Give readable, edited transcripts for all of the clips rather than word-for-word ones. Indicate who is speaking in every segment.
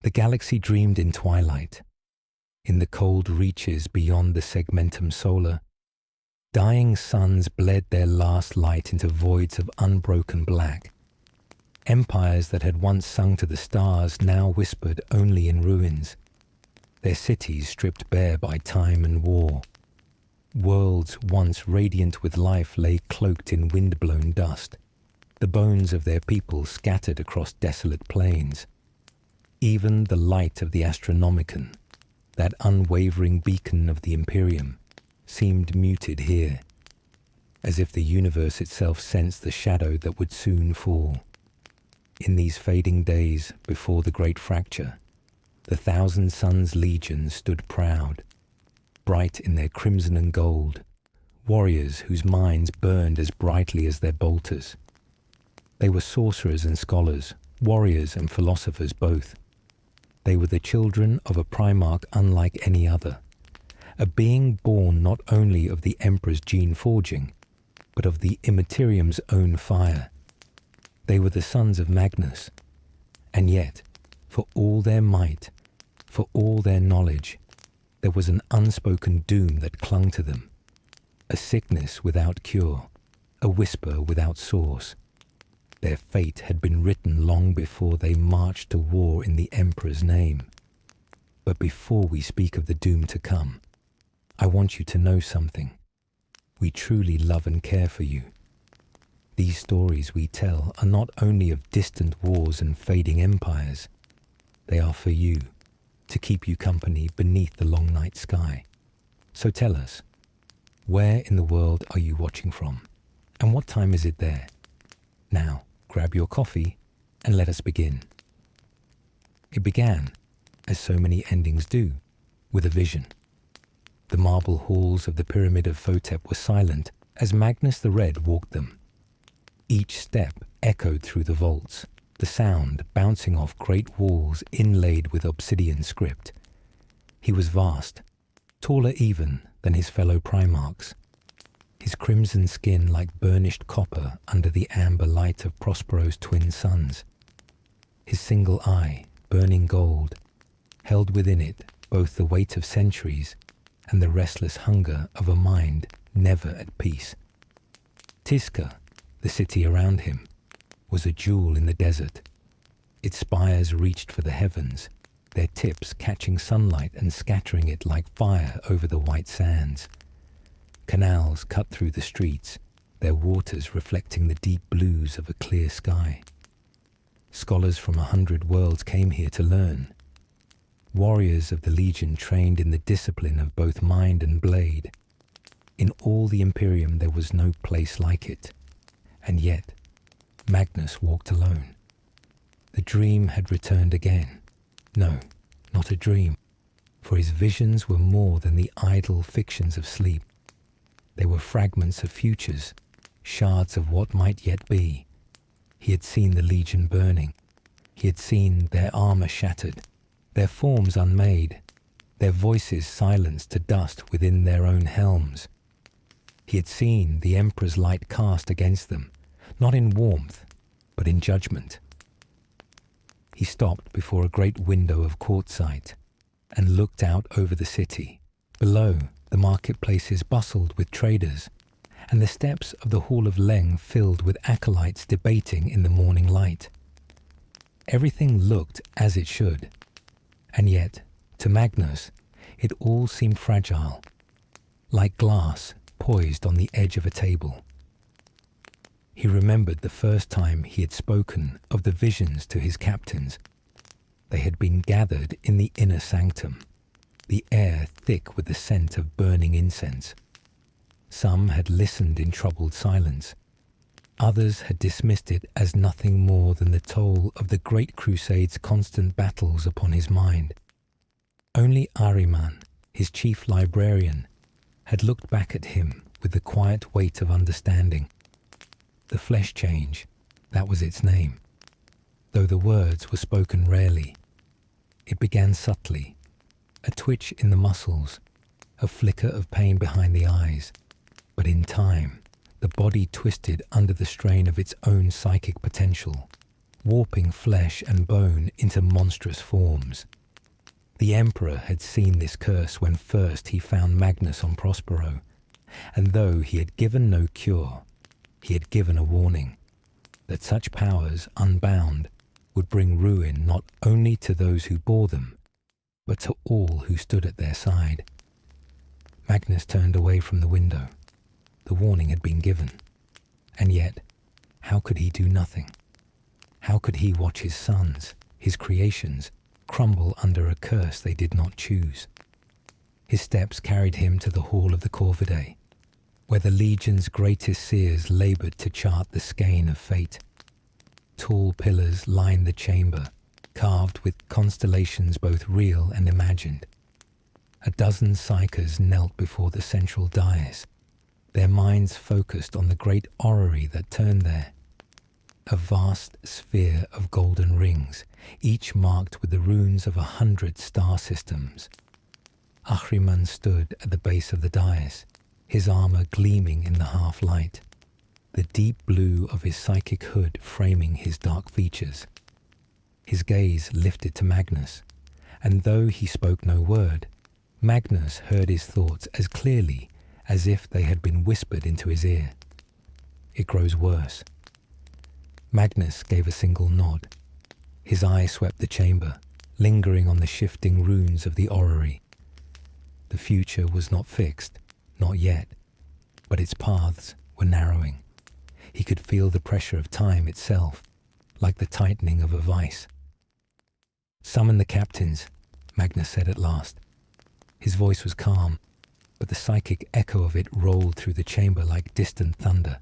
Speaker 1: The galaxy dreamed in twilight. In the cold reaches beyond the segmentum solar, dying suns bled their last light into voids of unbroken black. Empires that had once sung to the stars now whispered only in ruins, their cities stripped bare by time and war. Worlds once radiant with life lay cloaked in wind-blown dust, the bones of their people scattered across desolate plains. Even the light of the Astronomicon, that unwavering beacon of the Imperium, seemed muted here, as if the universe itself sensed the shadow that would soon fall. In these fading days before the great fracture, the Thousand Suns Legion stood proud, bright in their crimson and gold, warriors whose minds burned as brightly as their bolters. They were sorcerers and scholars, warriors and philosophers both. They were the children of a Primarch unlike any other, a being born not only of the Emperor's gene forging, but of the Immaterium's own fire. They were the sons of Magnus, and yet, for all their might, for all their knowledge, there was an unspoken doom that clung to them, a sickness without cure, a whisper without source. Their fate had been written long before they marched to war in the Emperor's name. But before we speak of the doom to come, I want you to know something. We truly love and care for you. These stories we tell are not only of distant wars and fading empires. They are for you, to keep you company beneath the long night sky. So tell us, where in the world are you watching from? And what time is it there? Now, grab your coffee and let us begin. It began, as so many endings do, with a vision. The marble halls of the Pyramid of Photep were silent as Magnus the Red walked them. Each step echoed through the vaults, the sound bouncing off great walls inlaid with obsidian script. He was vast, taller even than his fellow Primarchs, his crimson skin like burnished copper under the amber light of Prospero's twin suns. His single eye, burning gold, held within it both the weight of centuries and the restless hunger of a mind never at peace. Tizca, the city around him, was a jewel in the desert. Its spires reached for the heavens, their tips catching sunlight and scattering it like fire over the white sands. Canals cut through the streets, their waters reflecting the deep blues of a clear sky. Scholars from 100 worlds came here to learn. Warriors of the Legion trained in the discipline of both mind and blade. In all the Imperium there was no place like it. And yet, Magnus walked alone. The dream had returned again. No, not a dream, for his visions were more than the idle fictions of sleep. They were fragments of futures, shards of what might yet be. He had seen the Legion burning. He had seen their armor shattered, their forms unmade, their voices silenced to dust within their own helms. He had seen the Emperor's light cast against them, not in warmth, but in judgment. He stopped before a great window of quartzite and looked out over the city. Below, the marketplaces bustled with traders, and the steps of the Hall of Leng filled with acolytes debating in the morning light. Everything looked as it should, and yet, to Magnus, it all seemed fragile, like glass poised on the edge of a table. He remembered the first time he had spoken of the visions to his captains. They had been gathered in the inner sanctum, the air thick with the scent of burning incense. Some had listened in troubled silence. Others had dismissed it as nothing more than the toll of the Great Crusade's constant battles upon his mind. Only Ahriman, his chief librarian, had looked back at him with the quiet weight of understanding. The flesh change, that was its name. Though the words were spoken rarely, it began subtly, a twitch in the muscles, a flicker of pain behind the eyes. But in time, the body twisted under the strain of its own psychic potential, warping flesh and bone into monstrous forms. The Emperor had seen this curse when first he found Magnus on Prospero, and though he had given no cure, he had given a warning that such powers, unbound, would bring ruin not only to those who bore them, but to all who stood at their side. Magnus turned away from the window. The warning had been given, and yet, how could he do nothing? How could he watch his sons, his creations, crumble under a curse they did not choose? His steps carried him to the hall of the Corvidae, where the Legion's greatest seers laboured to chart the skein of fate. Tall pillars lined the chamber, carved with constellations both real and imagined. A dozen psychers knelt before the central dais, their minds focused on the great orrery that turned there. A vast sphere of golden rings, each marked with the runes of 100 star systems. Ahriman stood at the base of the dais, his armour gleaming in the half-light, the deep blue of his psychic hood framing his dark features. His gaze lifted to Magnus, and though he spoke no word, Magnus heard his thoughts as clearly as if they had been whispered into his ear. It grows worse. Magnus gave a single nod. His eye swept the chamber, lingering on the shifting runes of the orrery. The future was not fixed, not yet, but its paths were narrowing. He could feel the pressure of time itself, like the tightening of a vice. "Summon the captains," Magnus said at last. His voice was calm, but the psychic echo of it rolled through the chamber like distant thunder.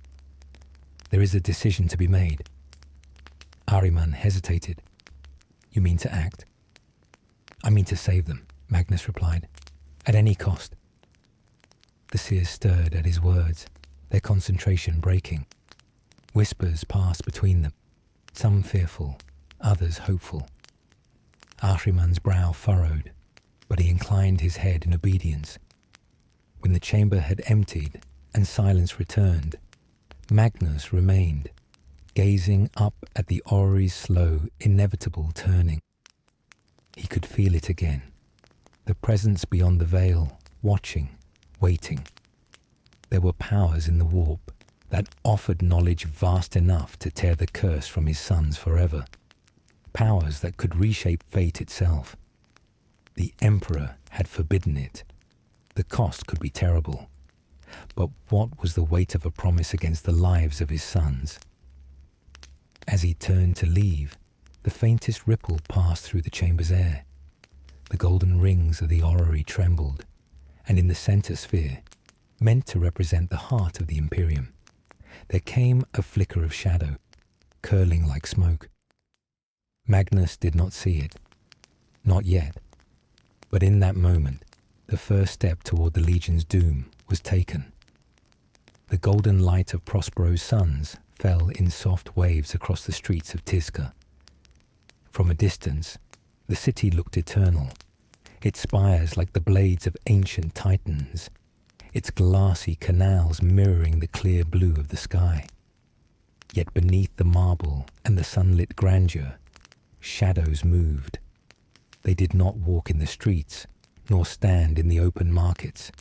Speaker 1: "There is a decision to be made." Ahriman hesitated. "You mean to act?" "I mean to save them," Magnus replied. "At any cost." The seers stirred at his words, their concentration breaking. Whispers passed between them, some fearful, others hopeful. Ahriman's brow furrowed, but he inclined his head in obedience. When the chamber had emptied and silence returned, Magnus remained, gazing up at the orrery's slow, inevitable turning. He could feel it again, the presence beyond the veil, watching, waiting. There were powers in the warp that offered knowledge vast enough to tear the curse from his sons forever. Powers that could reshape fate itself. The Emperor had forbidden it. The cost could be terrible. But what was the weight of a promise against the lives of his sons? As he turned to leave, the faintest ripple passed through the chamber's air. The golden rings of the orrery trembled, and in the center sphere, meant to represent the heart of the Imperium, there came a flicker of shadow, curling like smoke. Magnus did not see it, not yet, but in that moment, the first step toward the Legion's doom was taken. The golden light of Prospero's sons fell in soft waves across the streets of Tizca. From a distance, the city looked eternal, its spires like the blades of ancient titans, its glassy canals mirroring the clear blue of the sky. Yet beneath the marble and the sunlit grandeur, shadows moved. They did not walk in the streets, nor stand in the open markets.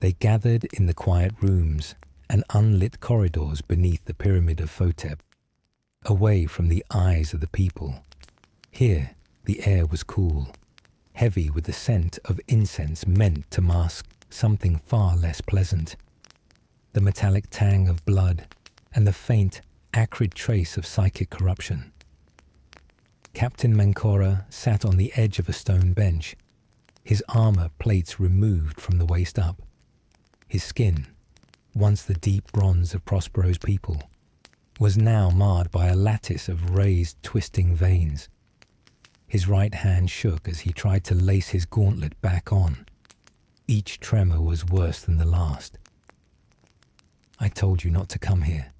Speaker 1: They gathered in the quiet rooms and unlit corridors beneath the pyramid of Photep, away from the eyes of the people. Here, the air was cool, heavy with the scent of incense meant to mask something far less pleasant. The metallic tang of blood and the faint, acrid trace of psychic corruption. Captain Menkora sat on the edge of a stone bench, his armor plates removed from the waist up. His skin, once the deep bronze of Prospero's people, was now marred by a lattice of raised, twisting veins. His right hand shook as he tried to lace his gauntlet back on. Each tremor was worse than the last. "I told you not to come here,"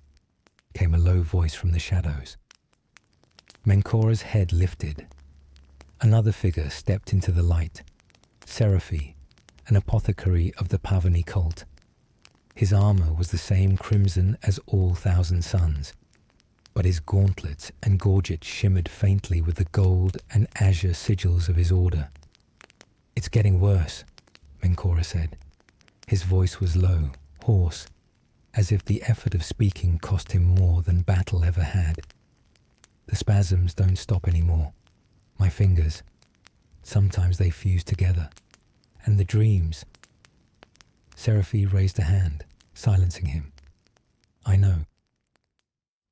Speaker 1: came a low voice from the shadows. Menkora's head lifted. Another figure stepped into the light, Seraphi, an apothecary of the Pavani cult. His armor was the same crimson as all Thousand Suns, but his gauntlets and gorget shimmered faintly with the gold and azure sigils of his order. "It's getting worse," Menkora said. His voice was low, hoarse, as if the effort of speaking cost him more than battle ever had. "The spasms don't stop anymore. My fingers, sometimes they fuse together. And the dreams." Seraphi raised a hand, silencing him. "I know."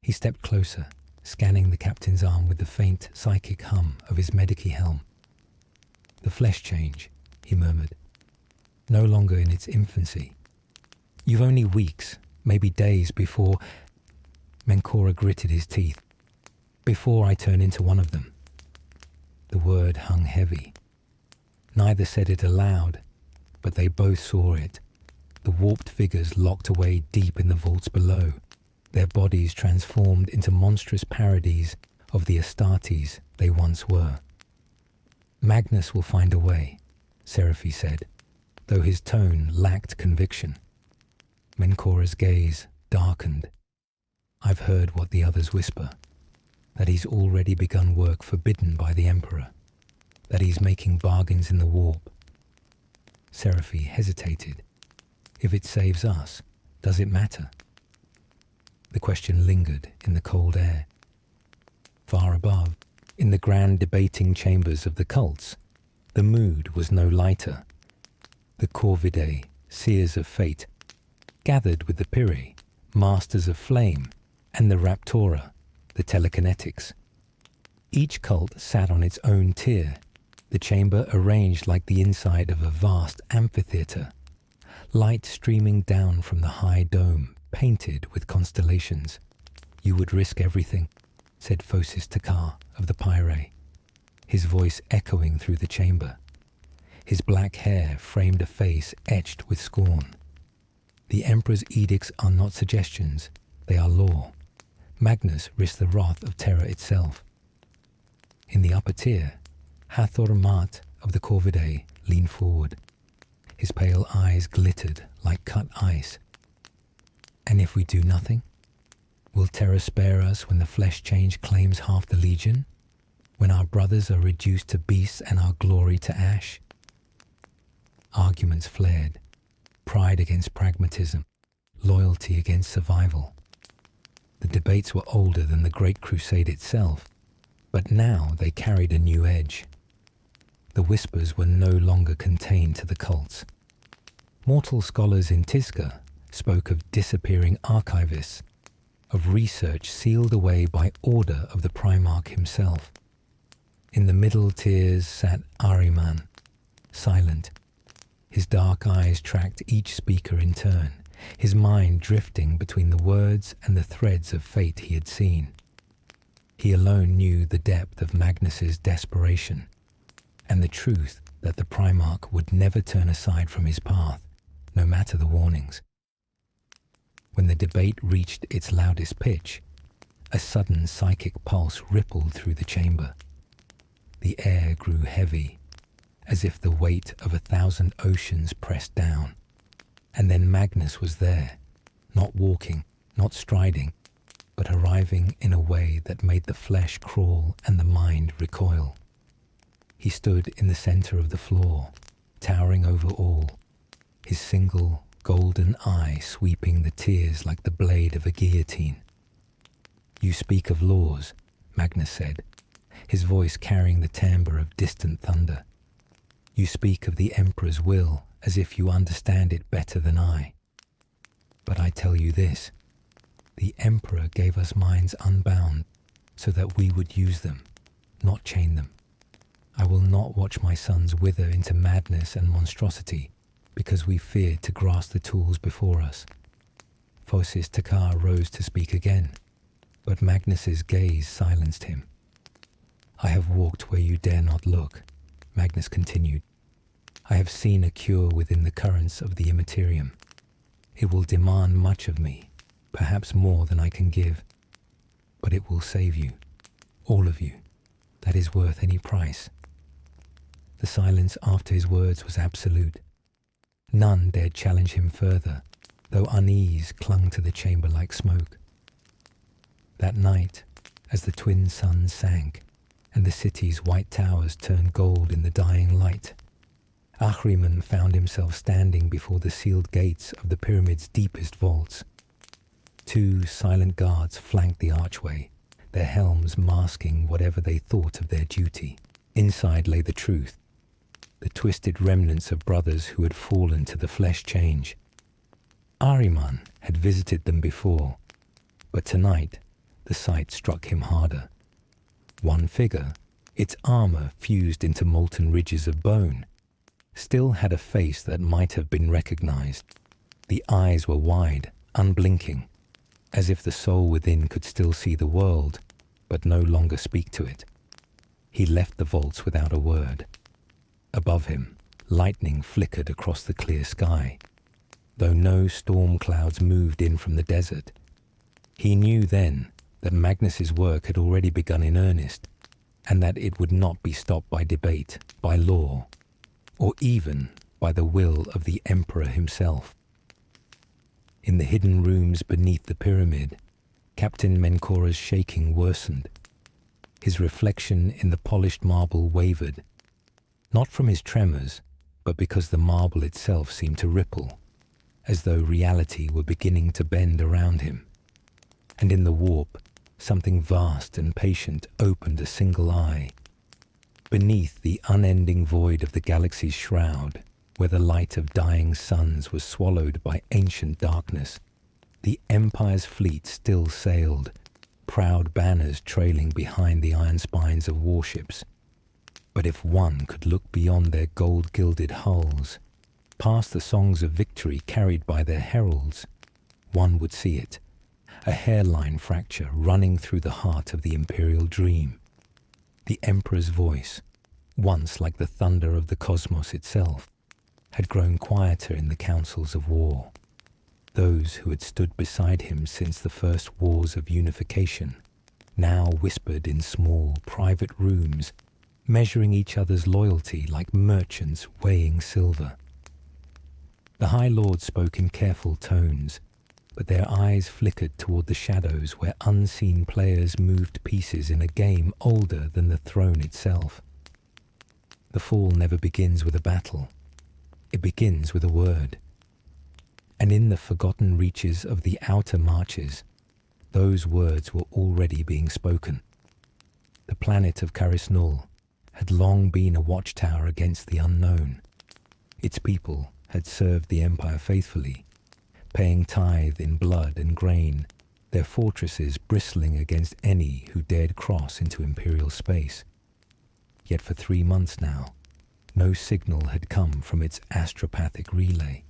Speaker 1: He stepped closer, scanning the captain's arm with the faint psychic hum of his medici helm. "The flesh change," he murmured. "No longer in its infancy. You've only weeks, maybe days before—" Menkora gritted his teeth. "Before I turn into one of them." The word hung heavy. Neither said it aloud, but they both saw it. The warped figures locked away deep in the vaults below, their bodies transformed into monstrous parodies of the Astartes they once were. "Magnus will find a way," Seraphi said, though his tone lacked conviction. Menkora's gaze darkened. "I've heard what the others whisper, that he's already begun work forbidden by the Emperor, that he's making bargains in the warp." Seraphi hesitated. "If it saves us, does it matter?" The question lingered in the cold air. Far above, in the grand debating chambers of the cults, the mood was no lighter. The Corvidae, seers of fate, gathered with the Pyrrhi, masters of flame, and the Raptora, the telekinetics. Each cult sat on its own tier, the chamber arranged like the inside of a vast amphitheatre, light streaming down from the high dome, painted with constellations. "You would risk everything," said Phocis Takar of the Pyrrhae, his voice echoing through the chamber. His black hair framed a face etched with scorn. "The Emperor's edicts are not suggestions, they are law. Magnus risked the wrath of Terra itself." In the upper tier, Hathor Mat of the Corvidae leaned forward. His pale eyes glittered like cut ice. "And if we do nothing? Will Terra spare us when the flesh change claims half the legion? When our brothers are reduced to beasts and our glory to ash?" Arguments flared. Pride against pragmatism. Loyalty against survival. The debates were older than the Great Crusade itself, but now they carried a new edge. The whispers were no longer contained to the cults. Mortal scholars in Tisca spoke of disappearing archivists, of research sealed away by order of the Primarch himself. In the middle tiers sat Ahriman, silent. His dark eyes tracked each speaker in turn, his mind drifting between the words and the threads of fate he had seen. He alone knew the depth of Magnus's desperation, and the truth that the Primarch would never turn aside from his path, no matter the warnings. When the debate reached its loudest pitch, a sudden psychic pulse rippled through the chamber. The air grew heavy, as if the weight of 1,000 oceans pressed down. And then Magnus was there, not walking, not striding, but arriving in a way that made the flesh crawl and the mind recoil. He stood in the center of the floor, towering over all, his single golden eye sweeping the tiers like the blade of a guillotine. "You speak of laws," Magnus said, his voice carrying the timbre of distant thunder. "You speak of the Emperor's will as if you understand it better than I. But I tell you this, the Emperor gave us minds unbound so that we would use them, not chain them. I will not watch my sons wither into madness and monstrosity because we feared to grasp the tools before us." Phocis Takar rose to speak again, but Magnus's gaze silenced him. "I have walked where you dare not look," Magnus continued. "I have seen a cure within the currents of the immaterium. It will demand much of me, perhaps more than I can give. But it will save you, all of you. That is worth any price." The silence after his words was absolute. None dared challenge him further, though unease clung to the chamber like smoke. That night, as the twin suns sank, and the city's white towers turned gold in the dying light, Ahriman found himself standing before the sealed gates of the pyramid's deepest vaults. Two silent guards flanked the archway, their helms masking whatever they thought of their duty. Inside lay the truth, the twisted remnants of brothers who had fallen to the flesh change. Ahriman had visited them before, but tonight the sight struck him harder. One figure, its armor fused into molten ridges of bone, still had a face that might have been recognized. The eyes were wide, unblinking, as if the soul within could still see the world, but no longer speak to it. He left the vaults without a word. Above him, lightning flickered across the clear sky. Though no storm clouds moved in from the desert, he knew then that Magnus's work had already begun in earnest, and that it would not be stopped by debate, by law, or even by the will of the Emperor himself. In the hidden rooms beneath the pyramid, Captain Menkora's shaking worsened. His reflection in the polished marble wavered, not from his tremors, but because the marble itself seemed to ripple, as though reality were beginning to bend around him. And in the warp, something vast and patient opened a single eye. Beneath the unending void of the galaxy's shroud, where the light of dying suns was swallowed by ancient darkness, the Empire's fleet still sailed, proud banners trailing behind the iron spines of warships. But if one could look beyond their gold-gilded hulls, past the songs of victory carried by their heralds, one would see it, a hairline fracture running through the heart of the Imperial dream. The Emperor's voice, once like the thunder of the cosmos itself, had grown quieter in the councils of war. Those who had stood beside him since the first wars of unification now whispered in small, private rooms, measuring each other's loyalty like merchants weighing silver. The High Lord spoke in careful tones, but their eyes flickered toward the shadows where unseen players moved pieces in a game older than the throne itself. The fall never begins with a battle. It begins with a word. And in the forgotten reaches of the outer marches, those words were already being spoken. The planet of Carisnul had long been a watchtower against the unknown. Its people had served the Empire faithfully, paying tithe in blood and grain, their fortresses bristling against any who dared cross into Imperial space. Yet for 3 months now, no signal had come from its astropathic relay.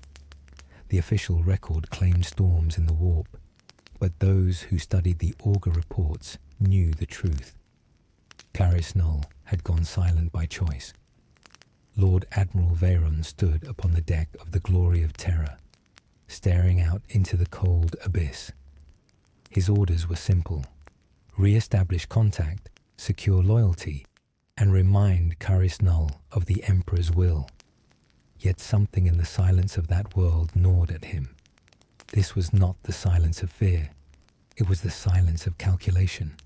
Speaker 1: The official record claimed storms in the warp, but those who studied the augur reports knew the truth. Carisnul had gone silent by choice. Lord Admiral Veyron stood upon the deck of the Glory of Terror, staring out into the cold abyss. His orders were simple: re-establish contact, secure loyalty, and remind Carisnul of the Emperor's will. Yet something in the silence of that world gnawed at him. This was not the silence of fear. It was the silence of calculation.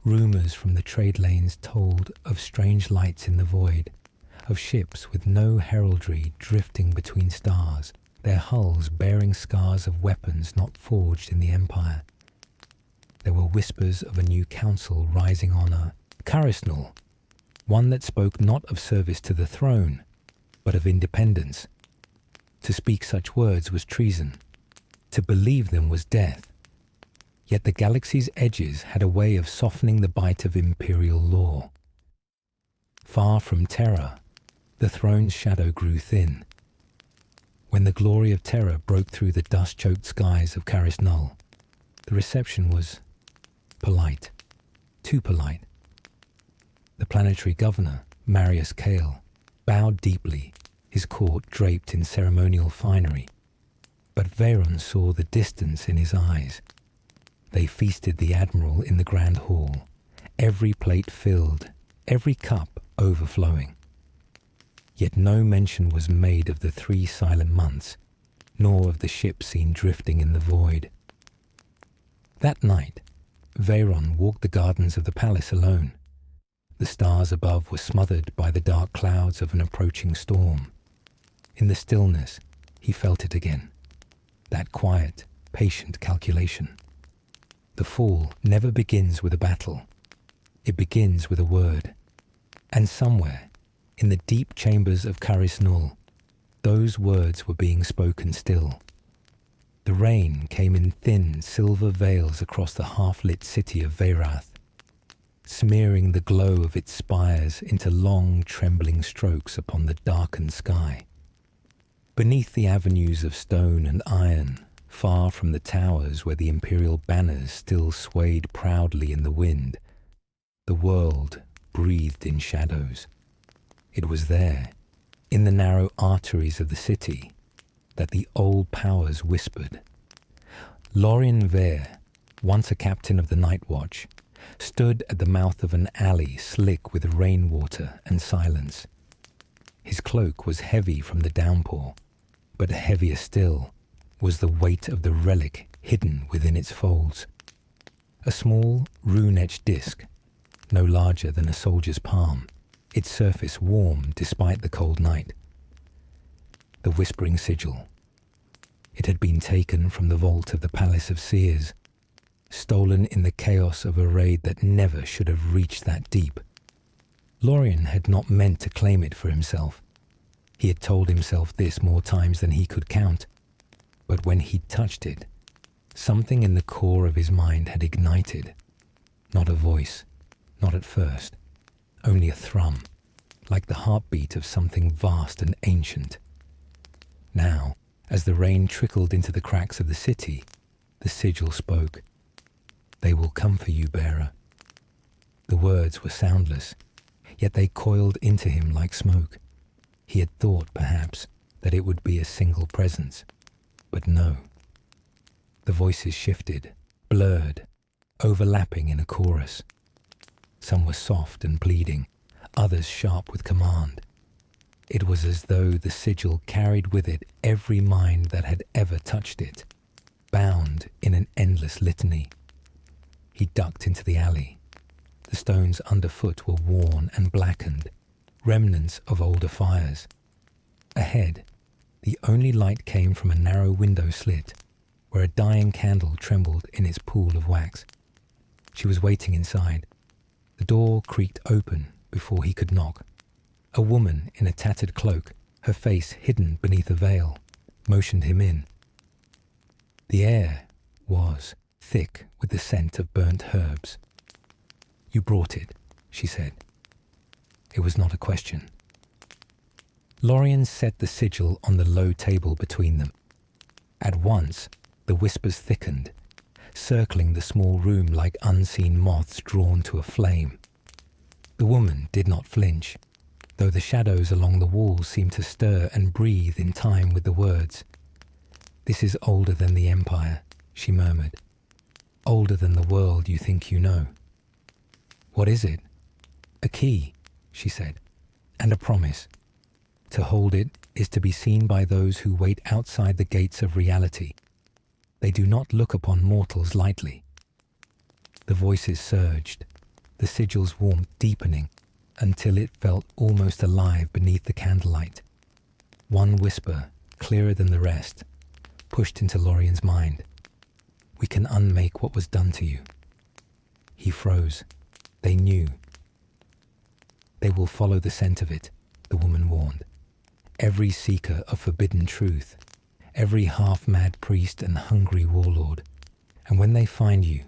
Speaker 1: Rumors from the trade lanes told of strange lights in the void, of ships with no heraldry drifting between stars, their hulls bearing scars of weapons not forged in the Empire. There were whispers of a new council rising on Carisnul, one that spoke not of service to the throne, but of independence. To speak such words was treason. To believe them was death. Yet the galaxy's edges had a way of softening the bite of imperial law. Far from terror, the throne's shadow grew thin. When the Glory of Terror broke through the dust-choked skies of Carisnul, the reception was polite, too polite. The planetary governor, Marius Kale, bowed deeply, his court draped in ceremonial finery. But Veyron saw the distance in his eyes. They feasted the admiral in the grand hall, every plate filled, every cup overflowing. Yet no mention was made of the 3 silent months, nor of the ship seen drifting in the void. That night, Veyron walked the gardens of the palace alone. The stars above were smothered by the dark clouds of an approaching storm. In the stillness, he felt it again. That quiet, patient calculation. The fall never begins with a battle. It begins with a word. And somewhere, in the deep chambers of Caris Nul, those words were being spoken still. The rain came in thin silver veils across the half-lit city of Veyrath, smearing the glow of its spires into long, trembling strokes upon the darkened sky. Beneath the avenues of stone and iron, far from the towers where the imperial banners still swayed proudly in the wind, the world breathed in shadows. It was there, in the narrow arteries of the city, that the old powers whispered. Lorien Vere, once a captain of the Night Watch, stood at the mouth of an alley slick with rainwater and silence. His cloak was heavy from the downpour, but heavier still was the weight of the relic hidden within its folds. A small, rune-etched disc, no larger than a soldier's palm, its surface warm despite the cold night. The whispering sigil. It had been taken from the vault of the Palace of Seers, stolen in the chaos of a raid that never should have reached that deep. Lorien had not meant to claim it for himself. He had told himself this more times than he could count. But when he touched it, something in the core of his mind had ignited. Not a voice, not at first, only a thrum, like the heartbeat of something vast and ancient. Now, as the rain trickled into the cracks of the city, the sigil spoke. "They will come for you, bearer." The words were soundless, yet they coiled into him like smoke. He had thought, perhaps, that it would be a single presence, but no. The voices shifted, blurred, overlapping in a chorus. Some were soft and pleading, others sharp with command. It was as though the sigil carried with it every mind that had ever touched it, bound in an endless litany. He ducked into the alley. The stones underfoot were worn and blackened, remnants of older fires. Ahead, the only light came from a narrow window slit, where a dying candle trembled in its pool of wax. She was waiting inside. The door creaked open before he could knock. A woman in a tattered cloak, her face hidden beneath a veil, motioned him in. The air was thick with the scent of burnt herbs. "You brought it," she said. It was not a question. Lorien set the sigil on the low table between them. At once, the whispers thickened, circling the small room like unseen moths drawn to a flame. The woman did not flinch, though the shadows along the walls seemed to stir and breathe in time with the words. "This is older than the Empire," she murmured. "Older than the world you think you know." "What is it?" "A key," she said, "and a promise. To hold it is to be seen by those who wait outside the gates of reality. They do not look upon mortals lightly." The voices surged, the sigil's warmth deepening until it felt almost alive beneath the candlelight. One whisper, clearer than the rest, pushed into Lorien's mind. "We can unmake what was done to you." He froze. They knew. "They will follow the scent of it," the woman warned. "Every seeker of forbidden truth, every half-mad priest and hungry warlord. And when they find you..."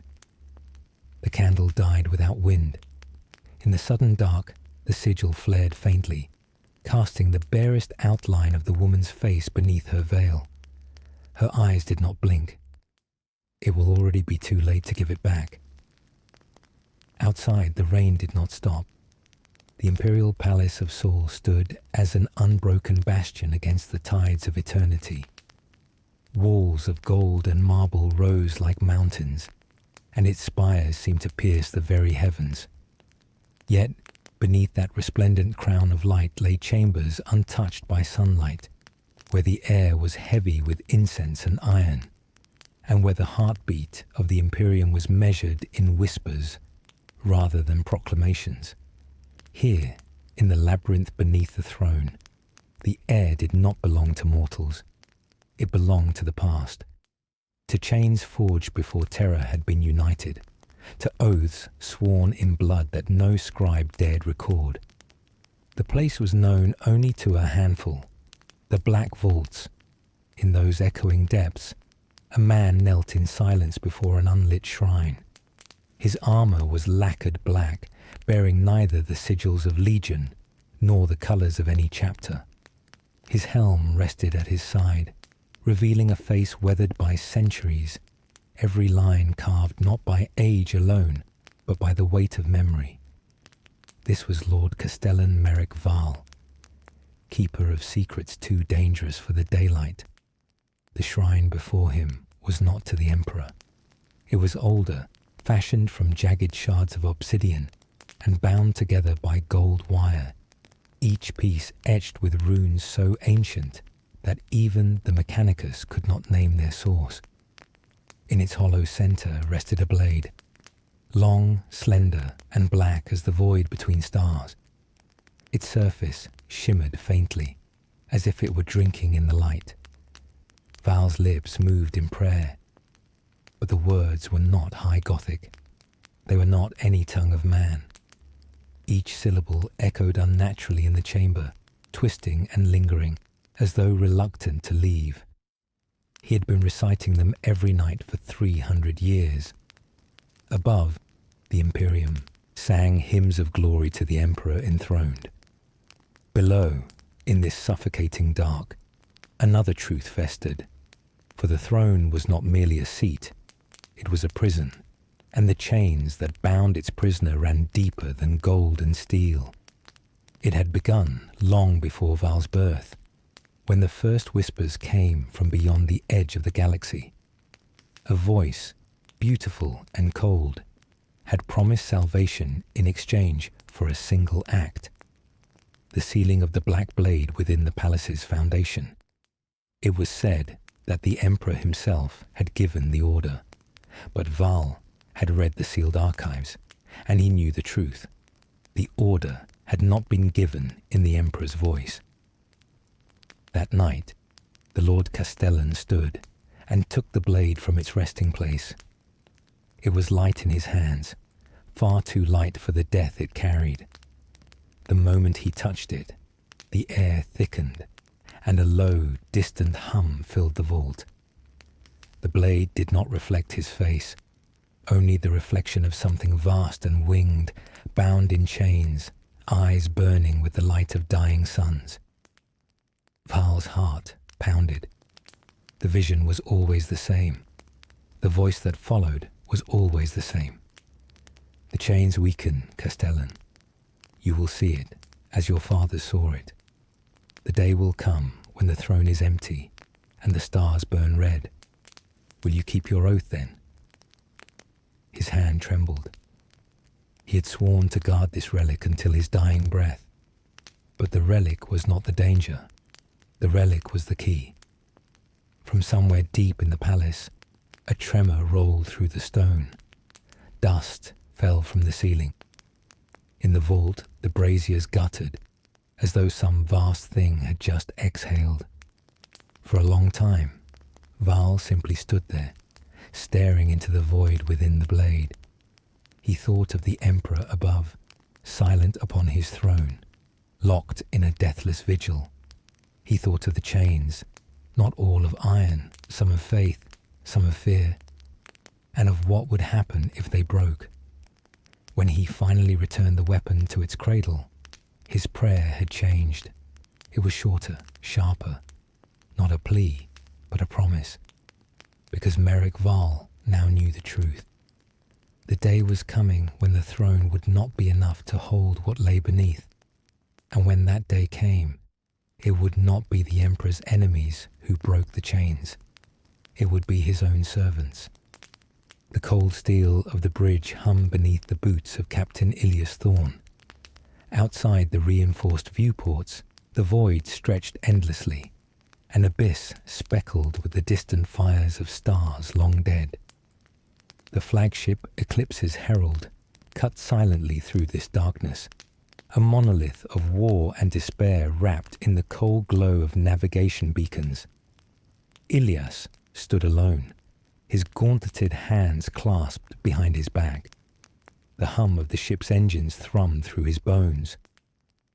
Speaker 1: The candle died without wind. In the sudden dark, the sigil flared faintly, casting the barest outline of the woman's face beneath her veil. Her eyes did not blink. It will already be too late to give it back. Outside, the rain did not stop. The imperial palace of Saul stood as an unbroken bastion against the tides of eternity. Walls of gold and marble rose like mountains, and its spires seemed to pierce the very heavens. Yet, beneath that resplendent crown of light lay chambers untouched by sunlight, where the air was heavy with incense and iron, and where the heartbeat of the Imperium was measured in whispers rather than proclamations. Here, in the labyrinth beneath the throne, the air did not belong to mortals. It belonged to the past, to chains forged before terror had been united, to oaths sworn in blood that no scribe dared record. The place was known only to a handful, the black vaults. In those echoing depths, a man knelt in silence before an unlit shrine. His armor was lacquered black, bearing neither the sigils of legion nor the colors of any chapter. His helm rested at his side, revealing a face weathered by centuries, every line carved not by age alone, but by the weight of memory. This was Lord Castellan Merrick Val, keeper of secrets too dangerous for the daylight. The shrine before him was not to the Emperor. It was older, fashioned from jagged shards of obsidian, and bound together by gold wire, each piece etched with runes so ancient that even the Mechanicus could not name their source. In its hollow center rested a blade, long, slender, and black as the void between stars. Its surface shimmered faintly, as if it were drinking in the light. Val's lips moved in prayer, but the words were not High Gothic. They were not any tongue of man. Each syllable echoed unnaturally in the chamber, twisting and lingering, as though reluctant to leave. He had been reciting them every night for 300 years. Above, the Imperium sang hymns of glory to the Emperor enthroned. Below, in this suffocating dark, another truth festered, for the throne was not merely a seat, it was a prison, and the chains that bound its prisoner ran deeper than gold and steel. It had begun long before Val's birth, when the first whispers came from beyond the edge of the galaxy. A voice, beautiful and cold, had promised salvation in exchange for a single act: the sealing of the black blade within the palace's foundation. It was said that the Emperor himself had given the order, but Val had read the sealed archives, and he knew the truth. The order had not been given in the Emperor's voice. That night, the Lord Castellan stood and took the blade from its resting place. It was light in his hands, far too light for the death it carried. The moment he touched it, the air thickened, and a low, distant hum filled the vault. The blade did not reflect his face, only the reflection of something vast and winged, bound in chains, eyes burning with the light of dying suns. Val's heart pounded. The vision was always the same. The voice that followed was always the same. The chains weaken, Castellan. You will see it, as your father saw it. The day will come when the throne is empty and the stars burn red. Will you keep your oath then? His hand trembled. He had sworn to guard this relic until his dying breath. But the relic was not the danger. The relic was the key. From somewhere deep in the palace, a tremor rolled through the stone. Dust fell from the ceiling. In the vault, the braziers guttered, as though some vast thing had just exhaled. For a long time, Val simply stood there, staring into the void within the blade. He thought of the Emperor above, silent upon his throne, locked in a deathless vigil. He thought of the chains, not all of iron, some of faith, some of fear, and of what would happen if they broke. When he finally returned the weapon to its cradle, his prayer had changed. It was shorter, sharper, not a plea, but a promise, because Merrick Val now knew the truth. The day was coming when the throne would not be enough to hold what lay beneath, and when that day came, it would not be the Emperor's enemies who broke the chains. It would be his own servants. The cold steel of the bridge hummed beneath the boots of Captain Ilias Thorne. Outside the reinforced viewports, the void stretched endlessly. an abyss speckled with the distant fires of stars long dead. The flagship Eclipse's herald cut silently through this darkness, a monolith of war and despair wrapped in the cold glow of navigation beacons. Ilias stood alone, his gauntleted hands clasped behind his back. The hum of the ship's engines thrummed through his bones,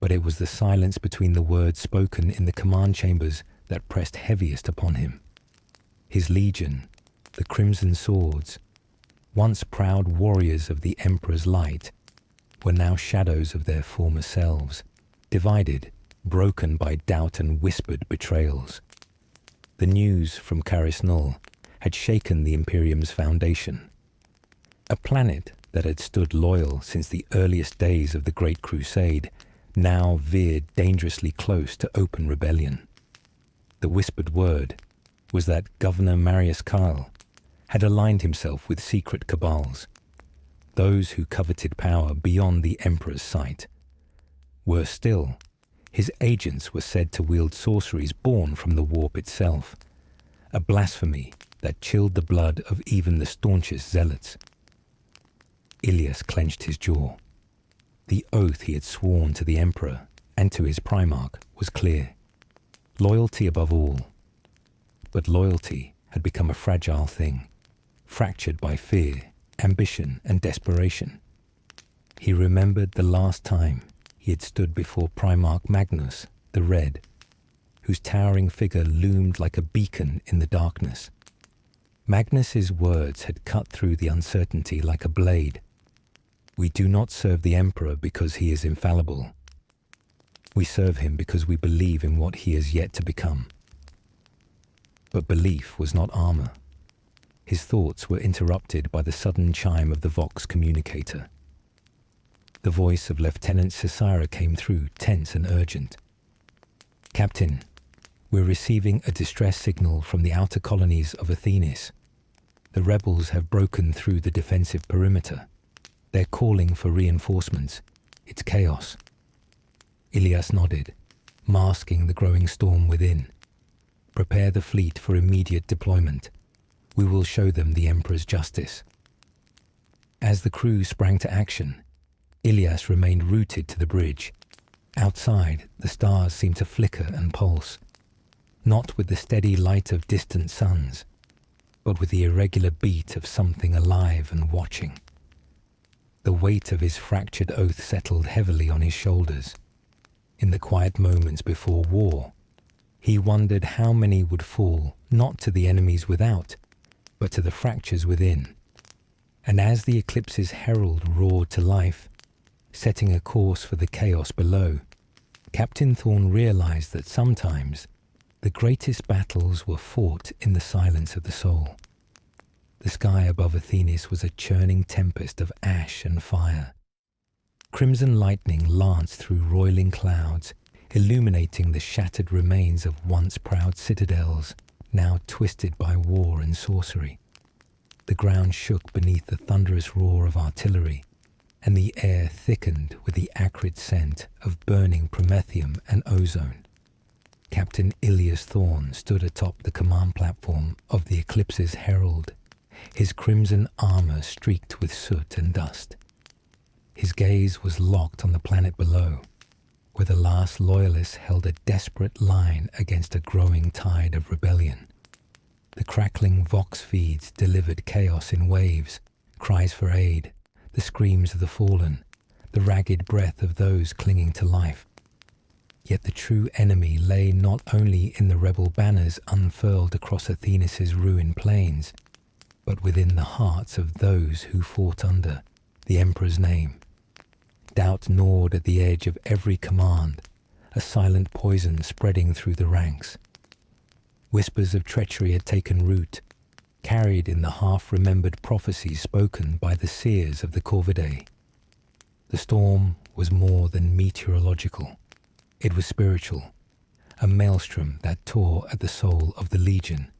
Speaker 1: but it was the silence between the words spoken in the command chambers that pressed heaviest upon him. His legion, the Crimson Swords, once proud warriors of the Emperor's light, were now shadows of their former selves, divided, broken by doubt and whispered betrayals. The news from Caris Null had shaken the Imperium's foundation. A planet that had stood loyal since the earliest days of the Great Crusade now veered dangerously close to open rebellion. The whispered word was that Governor Marius Kyle had aligned himself with secret cabals, those who coveted power beyond the Emperor's sight. Worse still, his agents were said to wield sorceries born from the warp itself, a blasphemy that chilled the blood of even the staunchest zealots. Ilias clenched his jaw. The oath he had sworn to the Emperor and to his Primarch was clear. Loyalty above all. But loyalty had become a fragile thing, fractured by fear, ambition, and desperation. He remembered the last time he had stood before Primarch Magnus, the Red, whose towering figure loomed like a beacon in the darkness. Magnus's words had cut through the uncertainty like a blade. We do not serve the Emperor because he is infallible. We serve him because we believe in what he is yet to become. But belief was not armor. His thoughts were interrupted by the sudden chime of the Vox communicator. The voice of Lieutenant Cesira came through, tense and urgent. Captain, we're receiving a distress signal from the outer colonies of Athenis. The rebels have broken through the defensive perimeter. They're calling for reinforcements. It's chaos. Ilias nodded, masking the growing storm within. Prepare the fleet for immediate deployment. We will show them the Emperor's justice. As the crew sprang to action, Ilias remained rooted to the bridge. Outside, the stars seemed to flicker and pulse, not with the steady light of distant suns, but with the irregular beat of something alive and watching. The weight of his fractured oath settled heavily on his shoulders. In the quiet moments before war, he wondered how many would fall not to the enemies without, but to the fractures within. And as the Eclipse's herald roared to life, setting a course for the chaos below, Captain Thorne realized that sometimes the greatest battles were fought in the silence of the soul. The sky above Athenis was a churning tempest of ash and fire. Crimson lightning lanced through roiling clouds, illuminating the shattered remains of once proud citadels, now twisted by war and sorcery. The ground shook beneath the thunderous roar of artillery, and the air thickened with the acrid scent of burning promethium and ozone. Captain Ilias Thorne stood atop the command platform of the Eclipse's herald, his crimson armor streaked with soot and dust. His gaze was locked on the planet below, where the last loyalists held a desperate line against a growing tide of rebellion. The crackling Vox feeds delivered chaos in waves, cries for aid, the screams of the fallen, the ragged breath of those clinging to life. Yet the true enemy lay not only in the rebel banners unfurled across Athenis's ruined plains, but within the hearts of those who fought under the Emperor's name. Doubt gnawed at the edge of every command, a silent poison spreading through the ranks. Whispers of treachery had taken root, carried in the half-remembered prophecies spoken by the seers of the Corvidae. The storm was more than meteorological. It was spiritual, a maelstrom that tore at the soul of the Legion.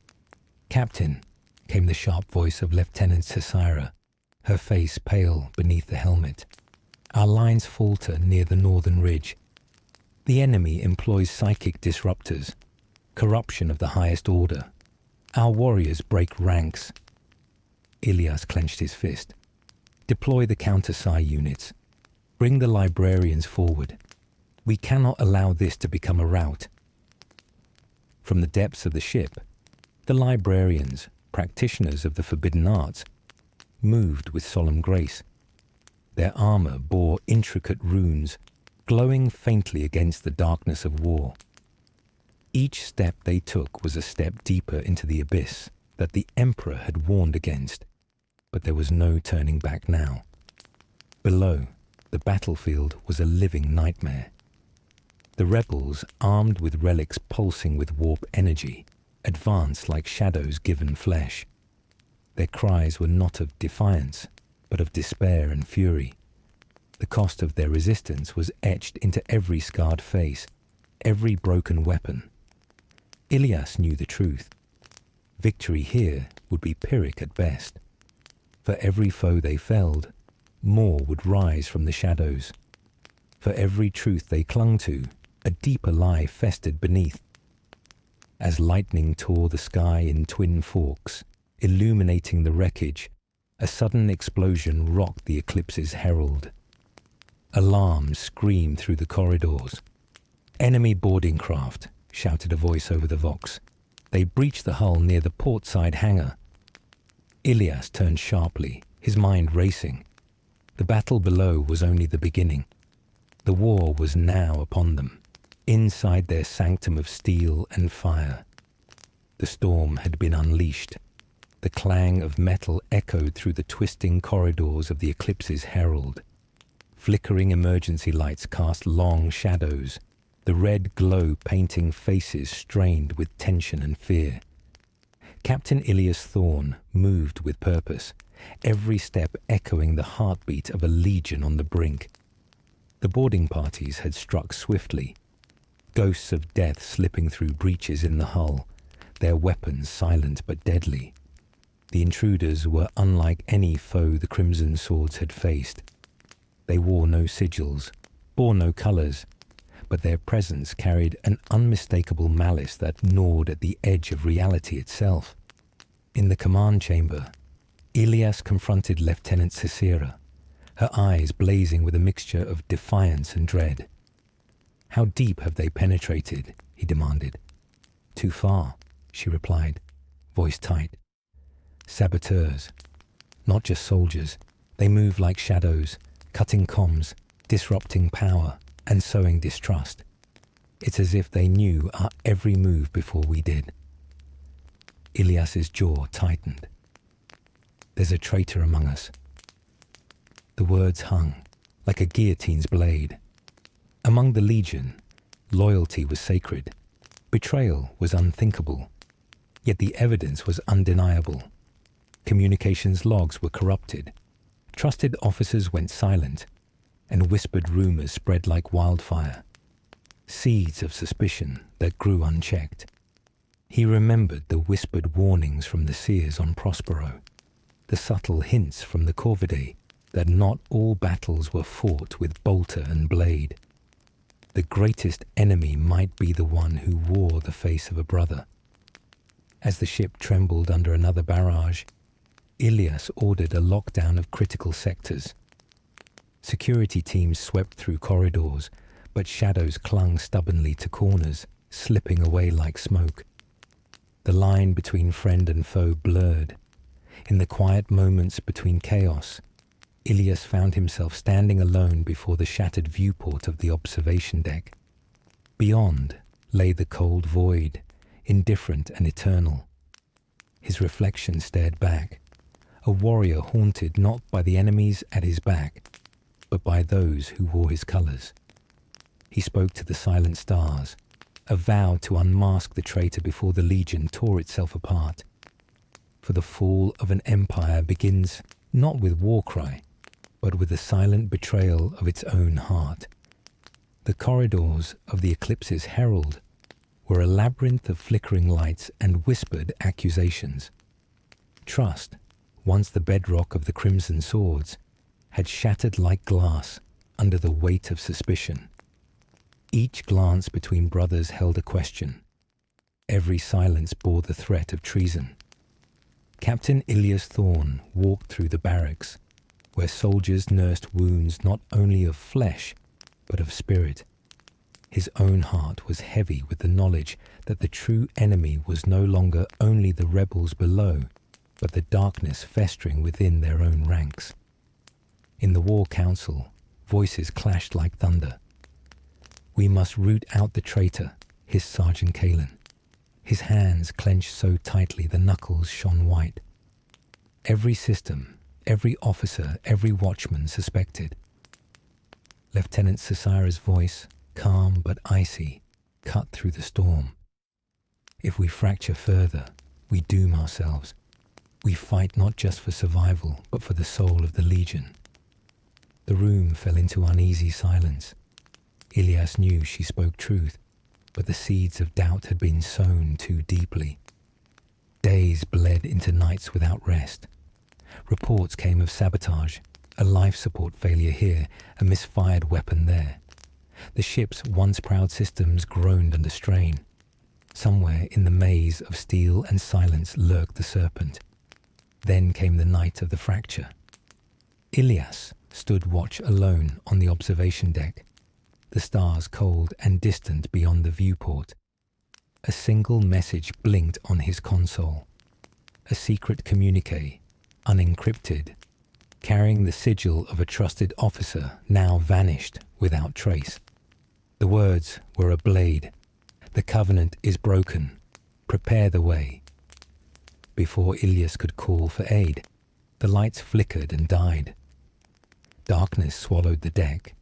Speaker 1: "Captain," came the sharp voice of Lieutenant Cesira, her face pale beneath the helmet. "Our lines falter near the northern ridge. The enemy employs psychic disruptors. Corruption of the highest order. Our warriors break ranks. Ilias clenched his fist. Deploy the counter-psi units. Bring the librarians forward. We cannot allow this to become a rout. From the depths of the ship, the librarians, practitioners of the forbidden arts, moved with solemn grace. Their armor bore intricate runes, glowing faintly against the darkness of war. Each step they took was a step deeper into the abyss that the Emperor had warned against, but there was no turning back now. Below, the battlefield was a living nightmare. The rebels, armed with relics pulsing with warp energy, advanced like shadows given flesh. Their cries were not of defiance, but of despair and fury. The cost of their resistance was etched into every scarred face, every broken weapon. Ilias knew the truth. Victory here would be Pyrrhic at best. For every foe they felled, more would rise from the shadows. For every truth they clung to, a deeper lie festered beneath. As lightning tore the sky in twin forks, illuminating the wreckage, a sudden explosion rocked the eclipse's herald. Alarms screamed through the corridors. "Enemy boarding craft," shouted a voice over the vox. "They breached the hull near the portside hangar." Ilias turned sharply, his mind racing. The battle below was only the beginning. The war was now upon them, inside their sanctum of steel and fire. The storm had been unleashed. The clang of metal echoed through the twisting corridors of the eclipse's herald. Flickering emergency lights cast long shadows, the red glow painting faces strained with tension and fear. Captain Ilias Thorne moved with purpose, every step echoing the heartbeat of a legion on the brink. The boarding parties had struck swiftly, ghosts of death slipping through breaches in the hull, their weapons silent but deadly. The intruders were unlike any foe the Crimson Swords had faced. They wore no sigils, bore no colours, but their presence carried an unmistakable malice that gnawed at the edge of reality itself. In the command chamber, Ilias confronted Lieutenant Cicera, her eyes blazing with a mixture of defiance and dread. "How deep have they penetrated?" he demanded. "Too far," she replied, voice tight. "Saboteurs. Not just soldiers. They move like shadows, cutting comms, disrupting power, and sowing distrust. It's as if they knew our every move before we did." Ilias's jaw tightened. "There's a traitor among us." The words hung, like a guillotine's blade. Among the Legion, loyalty was sacred. Betrayal was unthinkable. Yet the evidence was undeniable. Communications logs were corrupted. Trusted officers went silent, and whispered rumors spread like wildfire. Seeds of suspicion that grew unchecked. He remembered the whispered warnings from the seers on Prospero, the subtle hints from the Corvidae that not all battles were fought with bolter and blade. The greatest enemy might be the one who wore the face of a brother. As the ship trembled under another barrage, Ilias ordered a lockdown of critical sectors. Security teams swept through corridors, but shadows clung stubbornly to corners, slipping away like smoke. The line between friend and foe blurred. In the quiet moments between chaos, Ilias found himself standing alone before the shattered viewport of the observation deck. Beyond lay the cold void, indifferent and eternal. His reflection stared back, a warrior haunted not by the enemies at his back, but by those who wore his colours. He spoke to the silent stars, a vow to unmask the traitor before the Legion tore itself apart. For the fall of an empire begins not with war cry, but with the silent betrayal of its own heart. The corridors of the eclipse's herald were a labyrinth of flickering lights and whispered accusations. Trust, once the bedrock of the Crimson Swords, had shattered like glass under the weight of suspicion. Each glance between brothers held a question. Every silence bore the threat of treason. Captain Ilias Thorne walked through the barracks, where soldiers nursed wounds not only of flesh, but of spirit. His own heart was heavy with the knowledge that the true enemy was no longer only the rebels below, but the darkness festering within their own ranks. In the War Council, voices clashed like thunder. "We must root out the traitor," hissed Sergeant Kalen. His hands clenched so tightly the knuckles shone white. Every system, every officer, every watchman suspected. Lieutenant Cesara's voice, calm but icy, cut through the storm. "If we fracture further, we doom ourselves. We fight not just for survival, but for the soul of the Legion." The room fell into uneasy silence. Ilias knew she spoke truth, but the seeds of doubt had been sown too deeply. Days bled into nights without rest. Reports came of sabotage, a life support failure here, a misfired weapon there. The ship's once proud systems groaned under strain. Somewhere in the maze of steel and silence lurked the serpent. Then came the night of the fracture. Ilias stood watch alone on the observation deck, the stars cold and distant beyond the viewport. A single message blinked on his console. A secret communique, unencrypted, carrying the sigil of a trusted officer, now vanished without trace. The words were a blade. "The covenant is broken. Prepare the way." Before Ilias could call for aid, the lights flickered and died. Darkness swallowed the deck,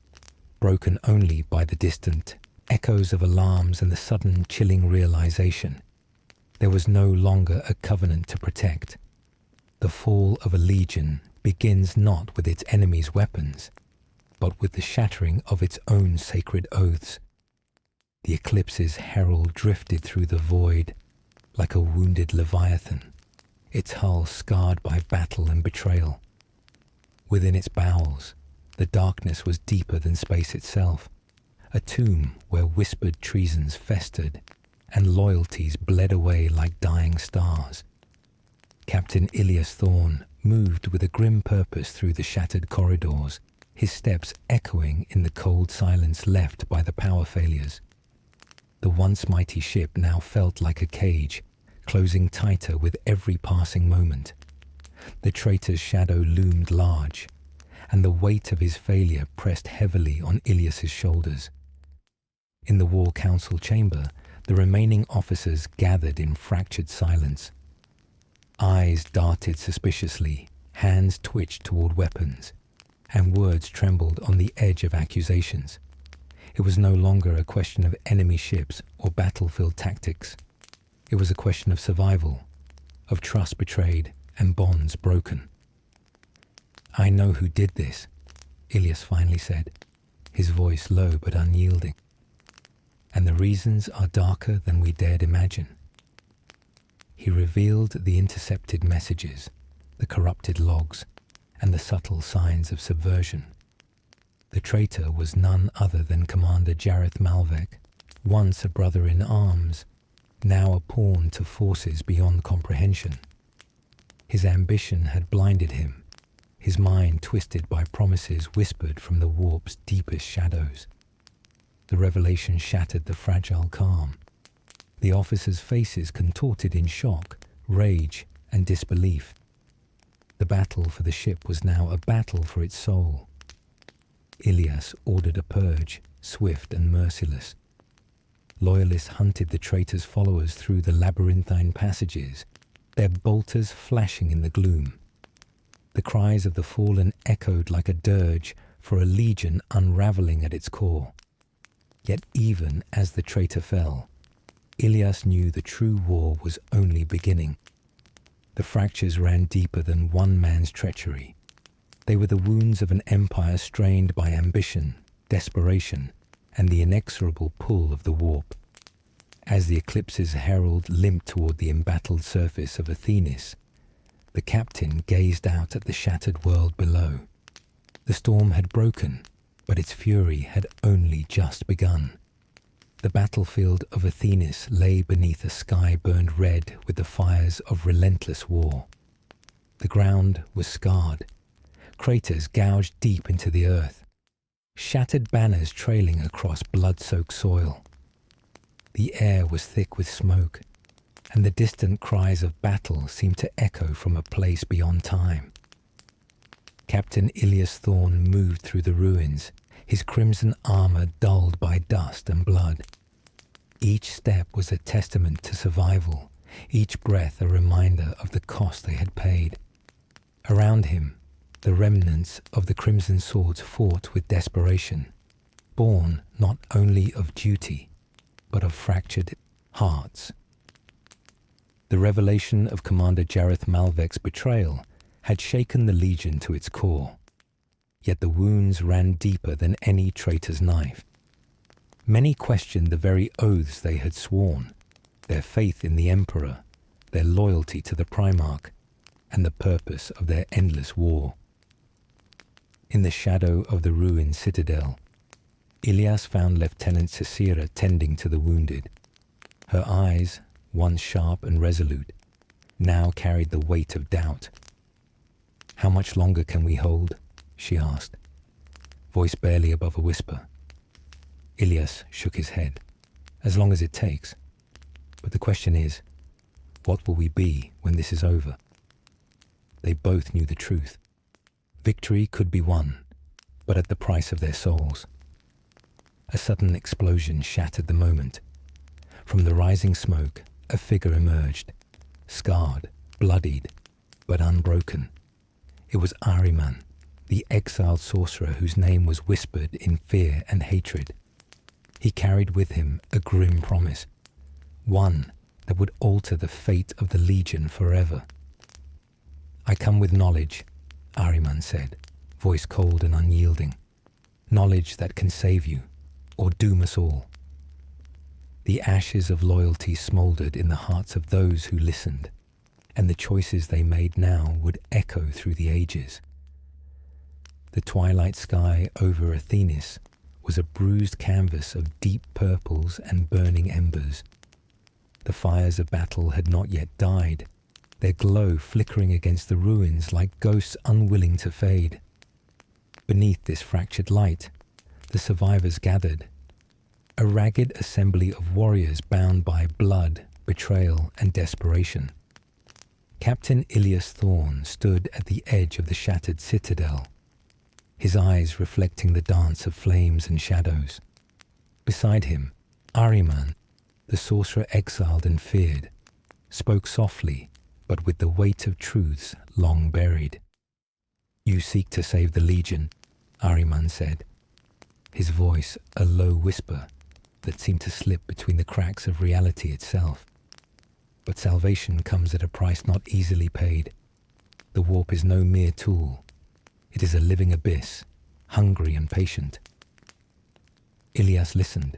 Speaker 1: broken only by the distant echoes of alarms and the sudden chilling realization there was no longer a covenant to protect. The fall of a legion begins not with its enemy's weapons, but with the shattering of its own sacred oaths. The eclipse's herald drifted through the void like a wounded leviathan, its hull scarred by battle and betrayal. Within its bowels, the darkness was deeper than space itself, a tomb where whispered treasons festered and loyalties bled away like dying stars. Captain Ilias Thorne moved with a grim purpose through the shattered corridors, his steps echoing in the cold silence left by the power failures. The once mighty ship now felt like a cage, closing tighter with every passing moment. The traitor's shadow loomed large, and the weight of his failure pressed heavily on Ilias's shoulders. In the War Council chamber, the remaining officers gathered in fractured silence. Eyes darted suspiciously, hands twitched toward weapons, and words trembled on the edge of accusations. It was no longer a question of enemy ships or battlefield tactics. It was a question of survival, of trust betrayed and bonds broken. "I know who did this," Ilias finally said, his voice low but unyielding. "And the reasons are darker than we dared imagine." He revealed the intercepted messages, the corrupted logs, and the subtle signs of subversion. The traitor was none other than Commander Jareth Malvek, once a brother in arms, now a pawn to forces beyond comprehension. His ambition had blinded him, his mind twisted by promises whispered from the warp's deepest shadows. The revelation shattered the fragile calm. The officers' faces contorted in shock, rage, and disbelief. The battle for the ship was now a battle for its soul. Ilias ordered a purge, swift and merciless. Loyalists hunted the traitor's followers through the labyrinthine passages, their bolters flashing in the gloom. The cries of the fallen echoed like a dirge for a legion unraveling at its core. Yet even as the traitor fell, Ilias knew the true war was only beginning. The fractures ran deeper than one man's treachery. They were the wounds of an empire strained by ambition, desperation, and the inexorable pull of the warp. As the eclipse's herald limped toward the embattled surface of Athenis, the captain gazed out at the shattered world below. The storm had broken, but its fury had only just begun. The battlefield of Athenis lay beneath a sky burned red with the fires of relentless war. The ground was scarred, craters gouged deep into the earth, shattered banners trailing across blood-soaked soil. The air was thick with smoke, and the distant cries of battle seemed to echo from a place beyond time. Captain Ilias Thorn moved through the ruins, his crimson armor dulled by dust and blood. Each step was a testament to survival, each breath a reminder of the cost they had paid. Around him, the remnants of the Crimson Swords fought with desperation, born not only of duty, but of fractured hearts. The revelation of Commander Jareth Malvek's betrayal had shaken the Legion to its core, yet the wounds ran deeper than any traitor's knife. Many questioned the very oaths they had sworn, their faith in the Emperor, their loyalty to the Primarch, and the purpose of their endless war. In the shadow of the ruined citadel, Ilias found Lieutenant Cicera tending to the wounded. Her eyes, once sharp and resolute, now carried the weight of doubt. "How much longer can we hold?" she asked, voice barely above a whisper. Ilias shook his head. "As long as it takes. But the question is, what will we be when this is over?" They both knew the truth. Victory could be won, but at the price of their souls. A sudden explosion shattered the moment. From the rising smoke, a figure emerged, scarred, bloodied, but unbroken. It was Ahriman, the exiled sorcerer whose name was whispered in fear and hatred. He carried with him a grim promise, one that would alter the fate of the Legion forever. "I come with knowledge," Ahriman said, voice cold and unyielding. "Knowledge that can save you, or doom us all." The ashes of loyalty smoldered in the hearts of those who listened, and the choices they made now would echo through the ages. The twilight sky over Athenis was a bruised canvas of deep purples and burning embers. The fires of battle had not yet died, their glow flickering against the ruins like ghosts unwilling to fade. Beneath this fractured light, the survivors gathered, a ragged assembly of warriors bound by blood, betrayal, and desperation. Captain Ilias Thorn stood at the edge of the shattered citadel, his eyes reflecting the dance of flames and shadows. Beside him, Ahriman, the sorcerer exiled and feared, spoke softly, but with the weight of truths long buried. "You seek to save the Legion," Ahriman said, his voice a low whisper that seemed to slip between the cracks of reality itself. "But salvation comes at a price not easily paid. The warp is no mere tool. It is a living abyss, hungry and patient." Ilias listened,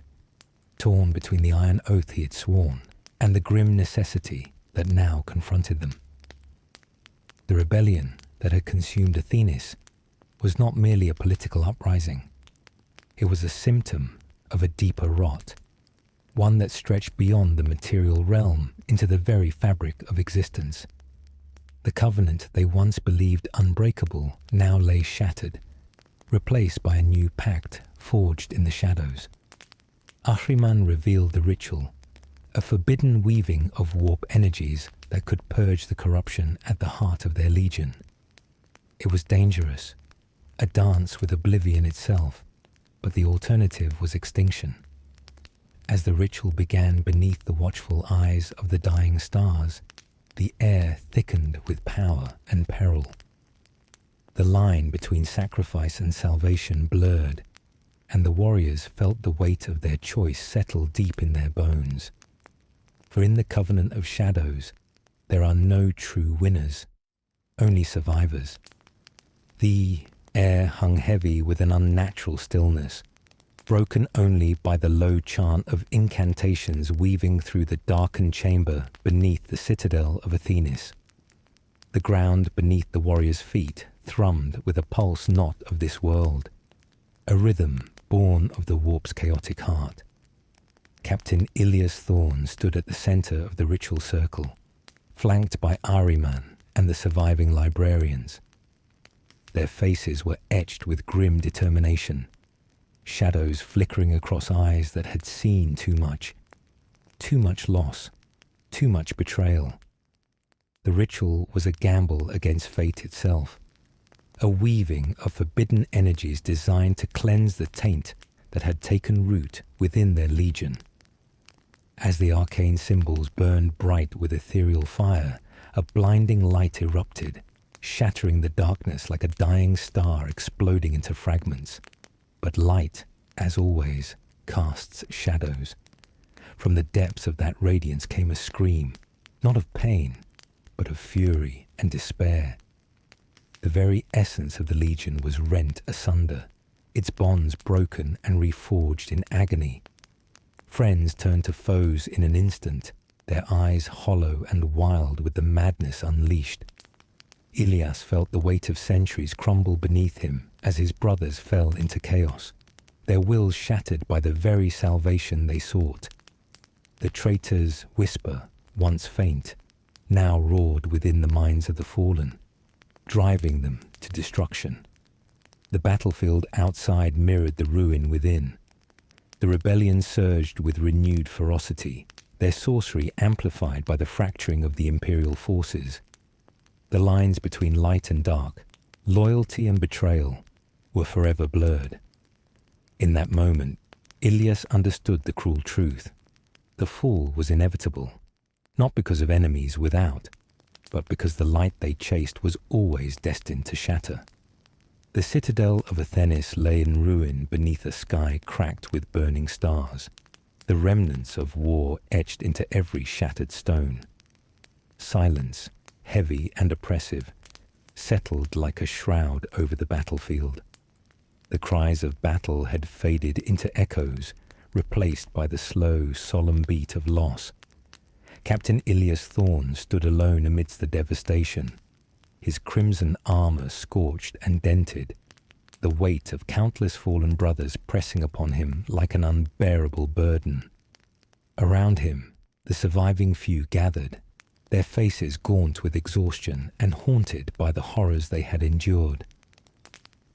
Speaker 1: torn between the iron oath he had sworn and the grim necessity that now confronted them. The rebellion that had consumed Athenis was not merely a political uprising. It was a symptom of a deeper rot, one that stretched beyond the material realm into the very fabric of existence. The covenant they once believed unbreakable now lay shattered, replaced by a new pact forged in the shadows. Ahriman revealed the ritual, a forbidden weaving of warp energies that could purge the corruption at the heart of their legion. It was dangerous, a dance with oblivion itself, but the alternative was extinction. As the ritual began beneath the watchful eyes of the dying stars, the air thickened with power and peril. The line between sacrifice and salvation blurred, and the warriors felt the weight of their choice settle deep in their bones. For in the covenant of shadows, there are no true winners, only survivors. The air hung heavy with an unnatural stillness, broken only by the low chant of incantations weaving through the darkened chamber beneath the citadel of Athenis. The ground beneath the warriors' feet thrummed with a pulse not of this world, a rhythm born of the warp's chaotic heart. Captain Ilias Thorn stood at the center of the ritual circle, flanked by Ahriman and the surviving librarians. Their faces were etched with grim determination, shadows flickering across eyes that had seen too much loss, too much betrayal. The ritual was a gamble against fate itself, a weaving of forbidden energies designed to cleanse the taint that had taken root within their legion. As the arcane symbols burned bright with ethereal fire, a blinding light erupted, shattering the darkness like a dying star exploding into fragments. But light, as always, casts shadows. From the depths of that radiance came a scream, not of pain, but of fury and despair. The very essence of the Legion was rent asunder, its bonds broken and reforged in agony. Friends turned to foes in an instant, their eyes hollow and wild with the madness unleashed. Ilias felt the weight of centuries crumble beneath him as his brothers fell into chaos, their wills shattered by the very salvation they sought. The traitor's whisper, once faint, now roared within the minds of the fallen, driving them to destruction. The battlefield outside mirrored the ruin within. The rebellion surged with renewed ferocity, their sorcery amplified by the fracturing of the imperial forces. The lines between light and dark, loyalty and betrayal, were forever blurred. In that moment, Ilias understood the cruel truth. The fall was inevitable, not because of enemies without, but because the light they chased was always destined to shatter. The citadel of Athenis lay in ruin beneath a sky cracked with burning stars, the remnants of war etched into every shattered stone. Silence, heavy and oppressive, settled like a shroud over the battlefield. The cries of battle had faded into echoes, replaced by the slow, solemn beat of loss. Captain Ilias Thorn stood alone amidst the devastation, his crimson armor scorched and dented, the weight of countless fallen brothers pressing upon him like an unbearable burden. Around him, the surviving few gathered, their faces gaunt with exhaustion and haunted by the horrors they had endured.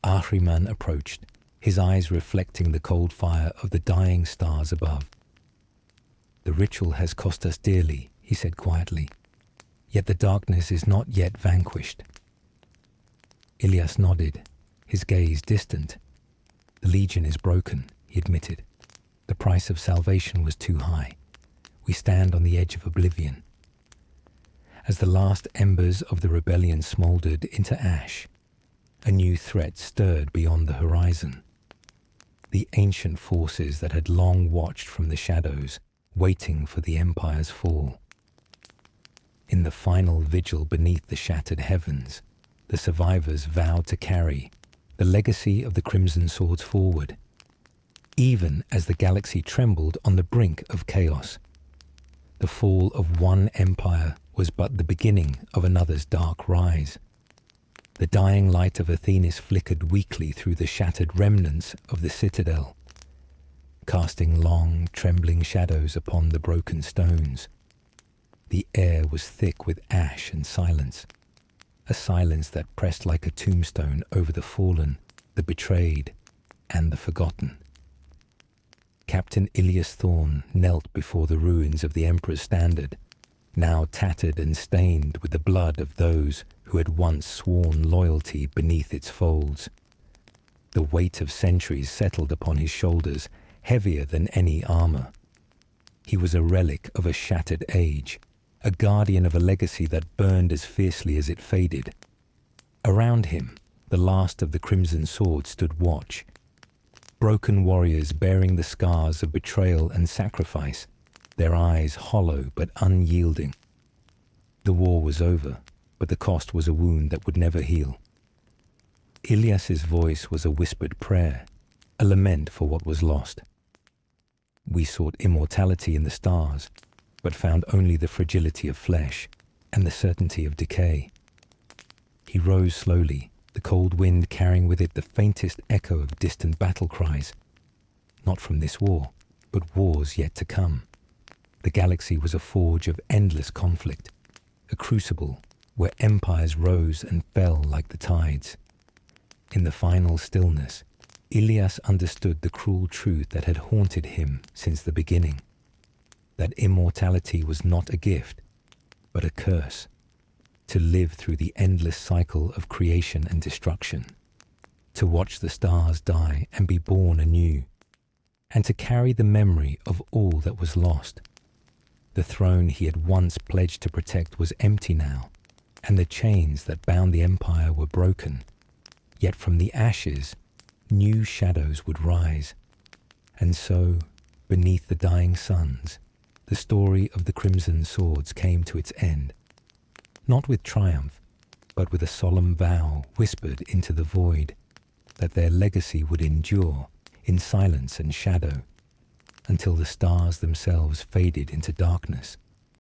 Speaker 1: Ahriman approached, his eyes reflecting the cold fire of the dying stars above. "The ritual has cost us dearly," he said quietly. "Yet the darkness is not yet vanquished." Ilias nodded, his gaze distant. "The Legion is broken," he admitted. "The price of salvation was too high. We stand on the edge of oblivion." As the last embers of the rebellion smoldered into ash, a new threat stirred beyond the horizon. The ancient forces that had long watched from the shadows, waiting for the Empire's fall. In the final vigil beneath the shattered heavens, the survivors vowed to carry the legacy of the Crimson Swords forward, even as the galaxy trembled on the brink of chaos. The fall of one empire was but the beginning of another's dark rise. The dying light of Athenis flickered weakly through the shattered remnants of the citadel, casting long, trembling shadows upon the broken stones. The air was thick with ash and silence, a silence that pressed like a tombstone over the fallen, the betrayed, and the forgotten. Captain Ilias Thorn knelt before the ruins of the Emperor's standard, now tattered and stained with the blood of those who had once sworn loyalty beneath its folds. The weight of centuries settled upon his shoulders, heavier than any armor. He was a relic of a shattered age, a guardian of a legacy that burned as fiercely as it faded. Around him, the last of the Crimson Sword stood watch, broken warriors bearing the scars of betrayal and sacrifice, their eyes hollow but unyielding. The war was over, but the cost was a wound that would never heal. Ilias's voice was a whispered prayer, a lament for what was lost. "We sought immortality in the stars, but found only the fragility of flesh and the certainty of decay." He rose slowly, the cold wind carrying with it the faintest echo of distant battle cries. "Not from this war, but wars yet to come. The galaxy was a forge of endless conflict, a crucible where empires rose and fell like the tides. In the final stillness, Ilias understood the cruel truth that had haunted him since the beginning, that immortality was not a gift, but a curse, to live through the endless cycle of creation and destruction, to watch the stars die and be born anew, and to carry the memory of all that was lost. The throne he had once pledged to protect was empty now, and the chains that bound the empire were broken. Yet from the ashes, new shadows would rise. And so, beneath the dying suns, the story of the Crimson Swords came to its end. Not with triumph, but with a solemn vow whispered into the void, that their legacy would endure in silence and shadow, until the stars themselves faded into darkness,